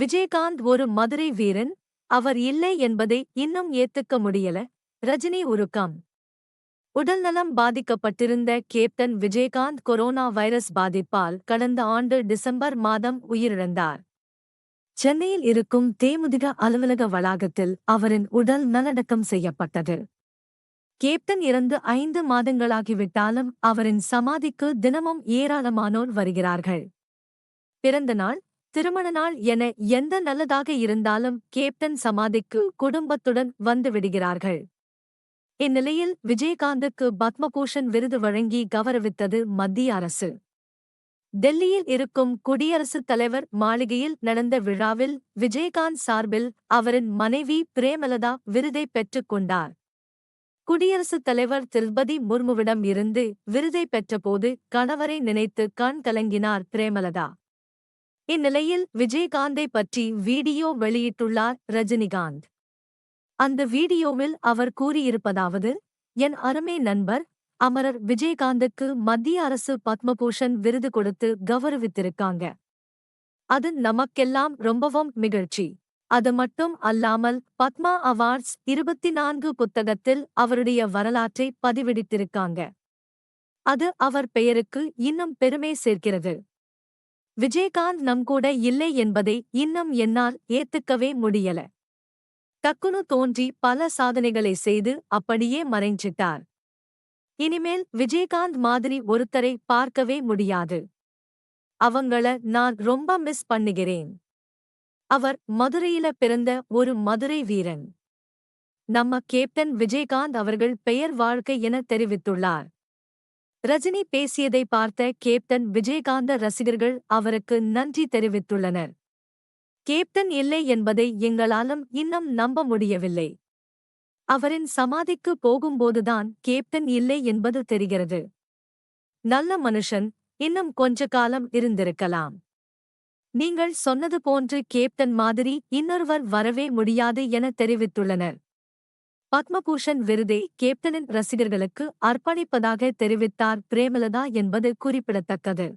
விஜயகாந்த் ஒரு மதுரை வீரன், அவர் இல்லை என்பதை இன்னும் ஏத்துக்க முடியல. ரஜினி உருக்கம். உடல்நலம் பாதிக்கப்பட்டிருந்த கேப்டன் விஜயகாந்த் கொரோனா வைரஸ் பாதிப்பால் கடந்த ஆண்டு டிசம்பர் மாதம் உயிரிழந்தார். சென்னையில் இருக்கும் தேமுதிக அலுவலக வளாகத்தில் அவரின் உடல் நல்லடக்கம் செய்யப்பட்டது. கேப்டன் இறந்து 5 மாதங்களாகிவிட்டாலும் அவரின் சமாதிக்கு தினமும் ஏராளமானோர் வருகிறார்கள். பிறந்த நாள், திருமண நாள் என எந்த நல்லதாக இருந்தாலும் கேப்டன் சமாதிக்கு குடும்பத்துடன் வந்து விடுகிறார்கள். இந்நிலையில் விஜயகாந்துக்கு பத்மபூஷன் விருது வழங்கி கௌரவித்தது மத்திய அரசு. டெல்லியில் இருக்கும் குடியரசுத் தலைவர் மாளிகையில் நடந்த விழாவில் விஜயகாந்த் சார்பில் அவரின் மனைவி பிரேமலதா விருதை பெற்றுக் கொண்டார். குடியரசுத் தலைவர் திரௌபதி முர்முவிடம் இருந்து விருதை பெற்றபோது கணவரை நினைத்து கண் கலங்கினார் பிரேமலதா. இந்நிலையில் விஜயகாந்தை பற்றி வீடியோ வெளியிட்டுள்ளார் ரஜினிகாந்த். அந்த வீடியோவில் அவர் கூறியிருப்பதாவது: என் அருமை நண்பர் அமரர் விஜயகாந்துக்கு மத்திய அரசு பத்மபூஷன் விருது கொடுத்து கௌரவித்திருக்காங்க. அது நமக்கெல்லாம் ரொம்பவும் மகிழ்ச்சி. அது மட்டும் அல்லாமல் பத்மா அவார்ட்ஸ் 24 புத்தகத்தில் அவருடைய வரலாற்றை பதிவிடித்திருக்காங்க. அது அவர் பெயருக்கு இன்னும் பெருமை சேர்க்கிறது. விஜயகாந்த் நம் கூட இல்லை என்பதை இன்னும் என்னால் ஏத்துக்கவே முடியல. டக்குனு தோன்றி பல சாதனைகளை செய்து அப்படியே மறைஞ்சிட்டார். இனிமேல் விஜயகாந்த் மாதிரி ஒருத்தரை பார்க்கவே முடியாது. அவங்கள நான் ரொம்ப மிஸ் பண்ணுகிறேன். அவர் மதுரையில பிறந்த ஒரு மதுரை வீரன். நம்ம கேப்டன் விஜயகாந்த் அவர்கள் பெயர் வாழ்க்கை என தெரிவித்துள்ளார். ரஜினி பேசியதை பார்த்த கேப்டன் விஜயகாந்த ரசிகர்கள் அவருக்கு நன்றி தெரிவித்துள்ளனர். கேப்டன் இல்லை என்பதை எங்களாலும் இன்னும் நம்ப முடியவில்லை. அவரின் சமாதிக்கு போகும்போதுதான் கேப்டன் இல்லை என்பது தெரிகிறது. நல்ல மனுஷன், இன்னும் கொஞ்ச காலம் இருந்திருக்கலாம். நீங்கள் சொன்னது போன்று கேப்டன் மாதிரி இன்னொருவர் வரவே முடியாது என தெரிவித்துள்ளனர். பத்மபூஷன் விருதை கேப்டனின் ரசிகர்களுக்கு அர்ப்பணிப்பதாக தெரிவித்தார் பிரேமலதா என்பது குறிப்பிடத்தக்கது.